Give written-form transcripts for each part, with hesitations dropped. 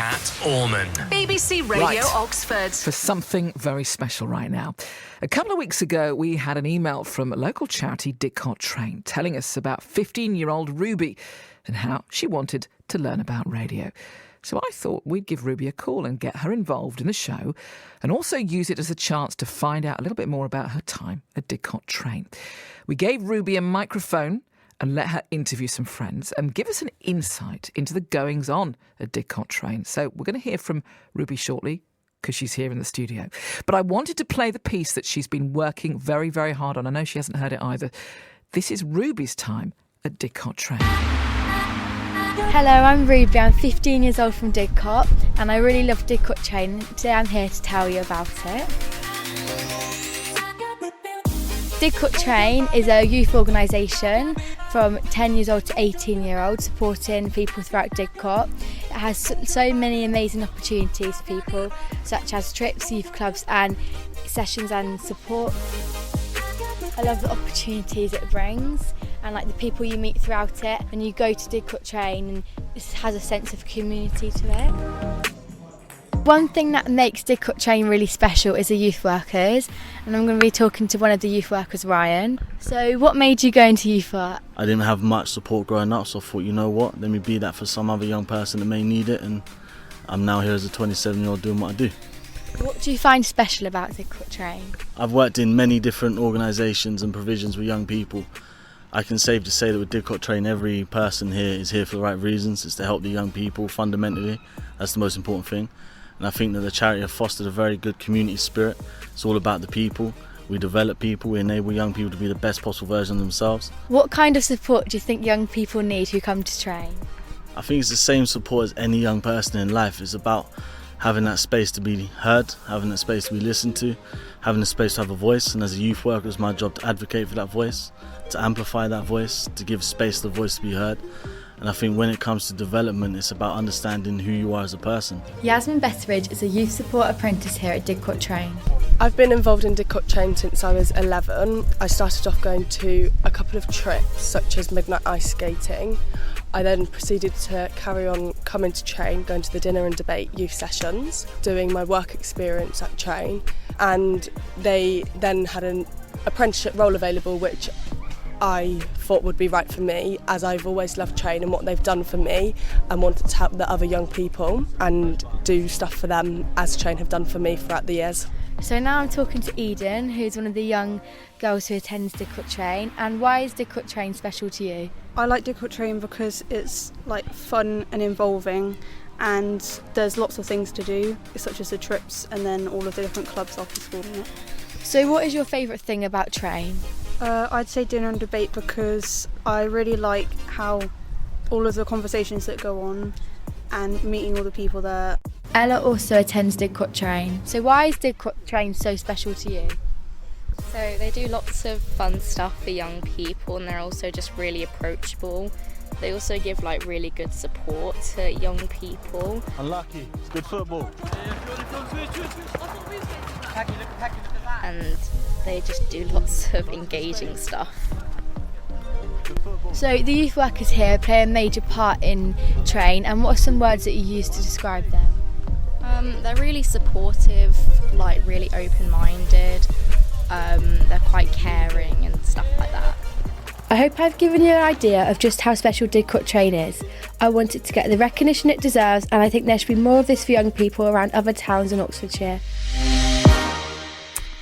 at Ormond. BBC Radio Right. Oxford. For something very special right now. A couple of weeks ago, we had an email from a local charity, Didcot TRAIN, telling us about 15-year-old Ruby and how she wanted to learn about radio. So I thought we'd give Ruby a call and get her involved in the show and also use it as a chance to find out a little bit more about her time at Didcot TRAIN. We gave Ruby a microphone and let her interview some friends and give us an insight into the goings-on at Didcot TRAIN. So we're going to hear from Ruby shortly because she's here in the studio. But I wanted to play the piece that she's been working very, very hard on. I know she hasn't heard it either. This is Ruby's time at Didcot TRAIN. Hello, I'm Ruby. I'm 15 years old from Didcot and I really love Didcot TRAIN. Today I'm here to tell you about it. Didcot TRAIN is a youth organisation from 10 years old to 18 year old supporting people throughout Didcot. It has so many amazing opportunities for people such as trips, youth clubs and sessions and support. I love the opportunities it brings and like the people you meet throughout it, and you go to Didcot TRAIN and it has a sense of community to it. One thing that makes Didcot TRAIN really special is the youth workers, and I'm going to be talking to one of the youth workers, Ryan. So what made you go into youth work? I didn't have much support growing up, so I thought, you know what, let me be that for some other young person that may need it, and I'm now here as a 27-year-old doing what I do. What do you find special about Didcot TRAIN? I've worked in many different organisations and provisions with young people. I can safe to say that with Didcot TRAIN, every person here is here for the right reasons. It's to help the young people fundamentally. That's the most important thing. And I think that the charity have fostered a very good community spirit. It's all about the people. We develop people, we enable young people to be the best possible version of themselves. What kind of support do you think young people need who come to TRAIN? I think it's the same support as any young person in life. It's about having that space to be heard, having that space to be listened to, having the space to have a voice. And as a youth worker, it's my job to advocate for that voice, to amplify that voice, to give space to the voice to be heard. And I think when it comes to development, it's about understanding who you are as a person. Yasmin Betteridge is a youth support apprentice here at Didcot TRAIN. I've been involved in Didcot TRAIN since I was 11. I started off going to a couple of trips, such as midnight ice skating. I then proceeded to carry on coming to TRAIN, going to the dinner and debate youth sessions, doing my work experience at TRAIN, and they then had an apprenticeship role available, which I thought would be right for me, as I've always loved TRAIN and what they've done for me, and wanted to help the other young people and do stuff for them as TRAIN have done for me throughout the years. So now I'm talking to Eden, who's one of the young girls who attends Didcot TRAIN. And why is Didcot TRAIN special to you? I like Didcot TRAIN because it's like fun and involving, and there's lots of things to do, such as the trips and then all of the different clubs after school in it. So what is your favourite thing about TRAIN? I'd say dinner and debate because I really like how all of the conversations that go on and meeting all the people there. Ella also attends Didcot TRAIN. So why is Didcot TRAIN so special to you? So they do lots of fun stuff for young people, and they're also just really approachable. They also give like really good support to young people. Unlucky, it's good football. And they just do lots of engaging stuff. So the youth workers here play a major part in TRAIN, and what are some words that you use to describe them? They're really supportive, like really open-minded. They're quite caring and stuff like that. I hope I've given you an idea of just how special Didcot TRAIN is. I want it to get the recognition it deserves, and I think there should be more of this for young people around other towns in Oxfordshire.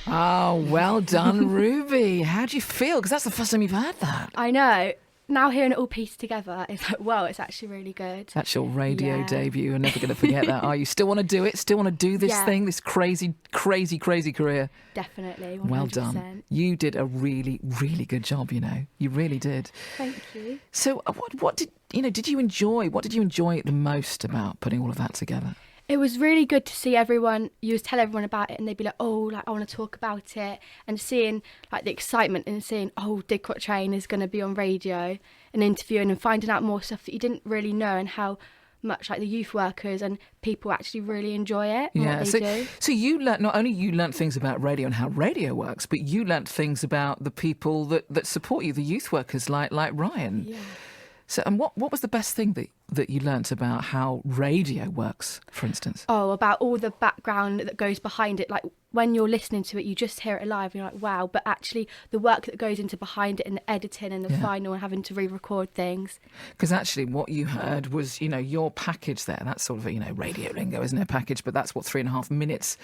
Oh, well done, Ruby. How do you feel? Because that's the first time you've heard that. I know. Now hearing it all pieced together, it's like, wow, it's actually really good. That's your radio Yeah. debut. You're never going to forget that, are you? Still want to do it? Still want to do this thing, this crazy, crazy, crazy career? Definitely, 100%. Well done. You did a really, really good job, you know. You really did. Thank you. So what did you enjoy the most about putting all of that together? It was really good to see everyone, you would tell everyone about it and they'd be like, oh, like I want to talk about it, and seeing like the excitement and seeing, oh, Didcot TRAIN is going to be on radio and interviewing and finding out more stuff that you didn't really know, and how much like the youth workers and people actually really enjoy it and what they do. So you learnt, not only you learnt things about radio and how radio works, but you learnt things about the people that support you, the youth workers like Ryan. Yeah. So, and what was the best thing that you learnt about how radio works, for instance? Oh, about all the background that goes behind it. Like when you're listening to it, you just hear it live and you're like, wow. But actually the work that goes into behind it and the editing and the final and having to re-record things. Because actually what you heard was, your package there. That's sort of, radio lingo, isn't it, a package? But that's 3.5 minutes.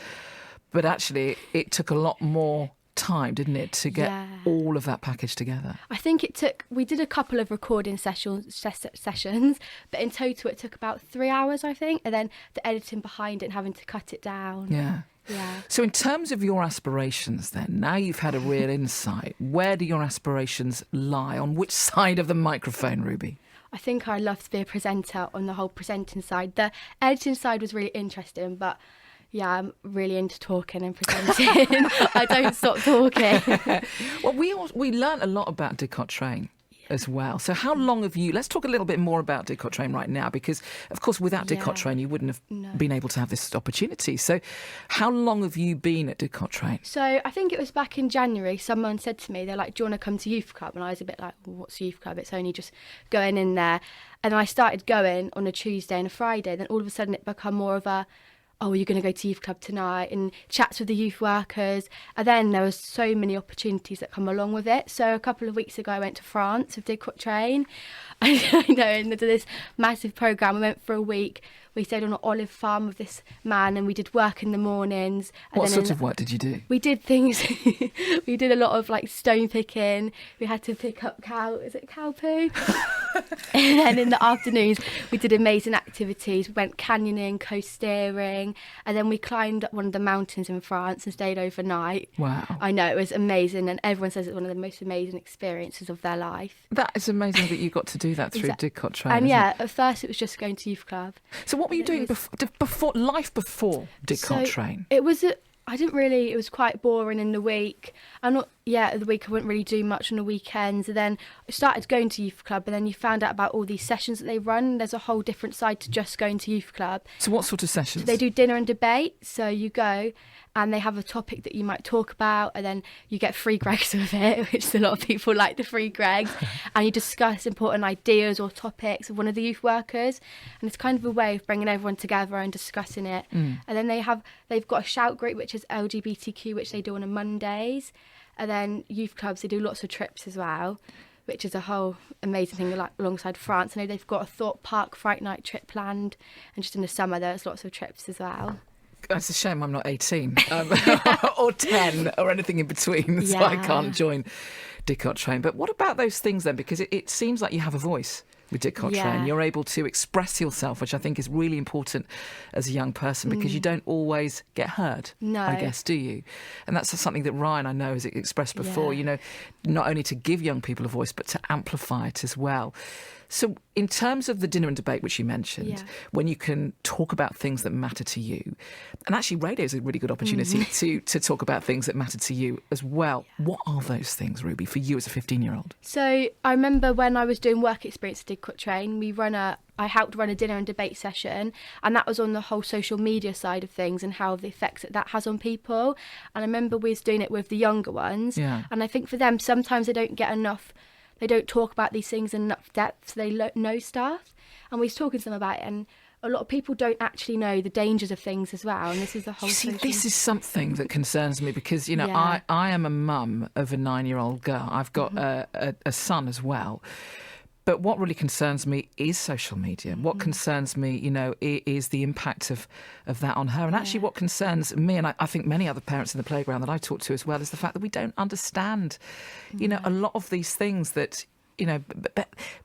But actually it took a lot more time, didn't it, to get all of that package together? I think we did a couple of recording sessions, but in total it took about 3 hours, I think, and then the editing behind it and having to cut it down. Yeah. So in terms of your aspirations then, now you've had a real insight, where do your aspirations lie? On which side of the microphone, Ruby? I think I love to be a presenter on the whole presenting side. The editing side was really interesting, but yeah, I'm really into talking and presenting. I don't stop talking. Well, we learnt a lot about Didcot TRAIN as well. So how long have you... Let's talk a little bit more about Didcot TRAIN right now, because, of course, without Didcot TRAIN, you wouldn't have been able to have this opportunity. So how long have you been at Didcot TRAIN? So I think it was back in January, someone said to me, they're like, do you want to come to youth club? And I was a bit like, well, what's youth club? It's only just going in there. And I started going on a Tuesday and a Friday. Then all of a sudden it became more of a, oh, you're going to go to youth club tonight, and chats with the youth workers. And then there was so many opportunities that come along with it. So a couple of weeks ago I went to France with Didcot TRAIN. I know, and did this massive programme. We went for a week. We stayed on an olive farm with this man and we did work in the mornings. And what sort of work did you do? We did things, we did a lot of like stone picking. We had to pick up cow poo? And then in the afternoons we did amazing activities. We went canyoning, coast steering, and then we climbed up one of the mountains in France and stayed overnight. Wow. I know, it was amazing, and everyone says it's one of the most amazing experiences of their life. That is amazing that you got to do that through Didcot TRAIN. And at first it was just going to youth club. So what were you doing before Didcot TRAIN? It was quite boring in the week. The week I wouldn't really do much on the weekends. And then I started going to youth club, and then you found out about all these sessions that they run. There's a whole different side to just going to youth club. So what sort of sessions? So they do dinner and debate. So you go and they have a topic that you might talk about, and then you get free Gregs with it, which a lot of people like the free Gregs, and you discuss important ideas or topics of one of the youth workers, and it's kind of a way of bringing everyone together and discussing it. And then they've got a shout group, which is LGBTQ, which they do on Mondays, and then youth clubs, they do lots of trips as well, which is a whole amazing thing alongside France. I know they've got a Thought Park Fright Night trip planned, and just in the summer there's lots of trips as well. It's a shame I'm not 18 or 10 or anything in between, so I can't join Didcot TRAIN. But what about those things then? Because it seems like you have a voice with Didcot TRAIN. You're able to express yourself, which I think is really important as a young person, because you don't always get heard, I guess, do you? And that's something that Ryan, I know, has expressed before, not only to give young people a voice, but to amplify it as well. So in terms of the dinner and debate, which you mentioned, when you can talk about things that matter to you, and actually radio is a really good opportunity to talk about things that matter to you as well. What are those things, Ruby, for you as a 15-year-old? So I remember when I was doing work experience at Didcot TRAIN, I helped run a dinner and debate session, and that was on the whole social media side of things and how the effects that has on people. And I remember we was doing it with the younger ones, and I think for them sometimes they don't get enough. They don't talk about these things in enough depth, so they know stuff. And we was talking to them about it, and a lot of people don't actually know the dangers of things as well. And this is the whole. You see, this is something that concerns me because, I am a mum of a 9-year-old girl. I've got a son as well. But what really concerns me is social media. What concerns me, is the impact of that on her. And actually what concerns me, and I think many other parents in the playground that I talk to as well, is the fact that we don't understand, a lot of these things that,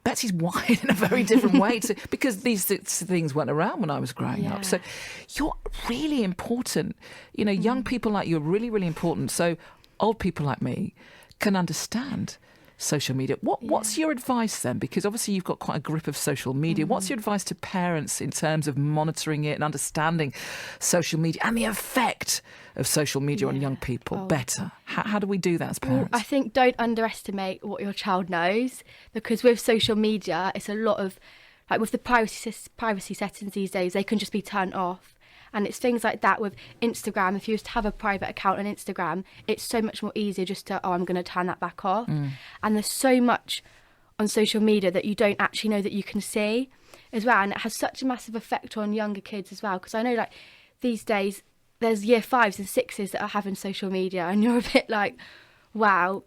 Betsy's wired in a very different way because these things weren't around when I was growing up. So you're really important. Young people like you are really, really important. So old people like me can understand social media. What's your advice then? Because obviously you've got quite a grip of social media. What's your advice to parents in terms of monitoring it and understanding social media and the effect of social media on young people better? How do we do that as parents? Well, I think don't underestimate what your child knows, because with social media, it's a lot of, like with the privacy settings these days, they can just be turned off. And it's things like that with Instagram. If you used to have a private account on Instagram, it's so much more easier just to, I'm going to turn that back off. And there's so much on social media that you don't actually know that you can see as well. And it has such a massive effect on younger kids as well, because I know like these days there's year 5s and 6s that are having social media, and you're a bit like, wow.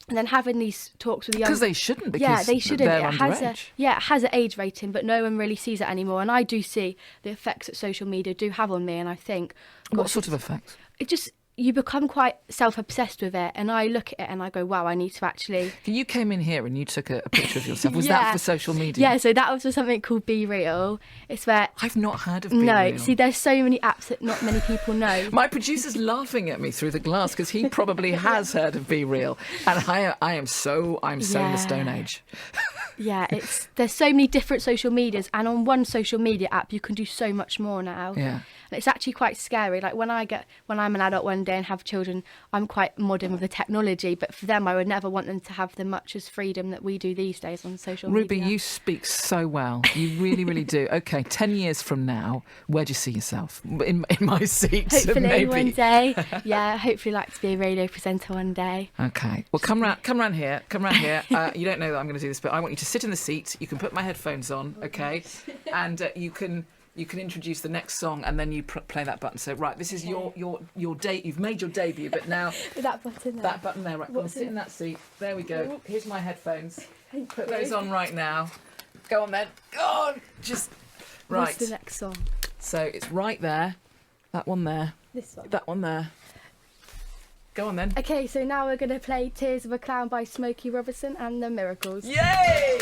And then having these talks with the young... Because they shouldn't, because they shouldn't. they're It has underage. it has an age rating, but no one really sees it anymore. And I do see the effects that social media do have on me, and I think... What gosh, sort of effects? it just... You become quite self-obsessed with it, and I look at it and I go, wow, I need to actually... You came in here and you took a picture of yourself. Was Yeah. that for social media? Yeah, so that was for something called Be Real. It's where... I've not heard of Be No, Real. see, there's so many apps that not many people know. My producer's laughing at me through the glass because he probably has heard of Be Real, and I am so in the Stone Age. Yeah, there's so many different social medias, and on one social media app you can do so much more now. Yeah. And it's actually quite scary. Like when I'm an adult one day and have children, I'm quite modern with the technology, but for them I would never want them to have the much as freedom that we do these days on social Ruby, media. you speak so well. You really, really do. Okay, 10 years from now, where do you see yourself? In my seat, Hopefully maybe. one day. Yeah, hopefully like to be a radio presenter one day. Okay. Well, come round here. Come round here. You don't know that I'm going to do this, but I want you to sit in the seat. You can put my headphones on, okay? And you can introduce the next song, and then you play that button. So, right, this is your date. You've made your debut, but now With that button there. that button there. Right, come on, sit in that seat. There we go. Here's my headphones. Put those on right now. Go on then. Go on. Just right. What's the next song? So it's right there. That one there. This one. That one there. Go on then. Okay, so now we're going to play Tears of a Clown by Smokey Robinson and the Miracles. Yay!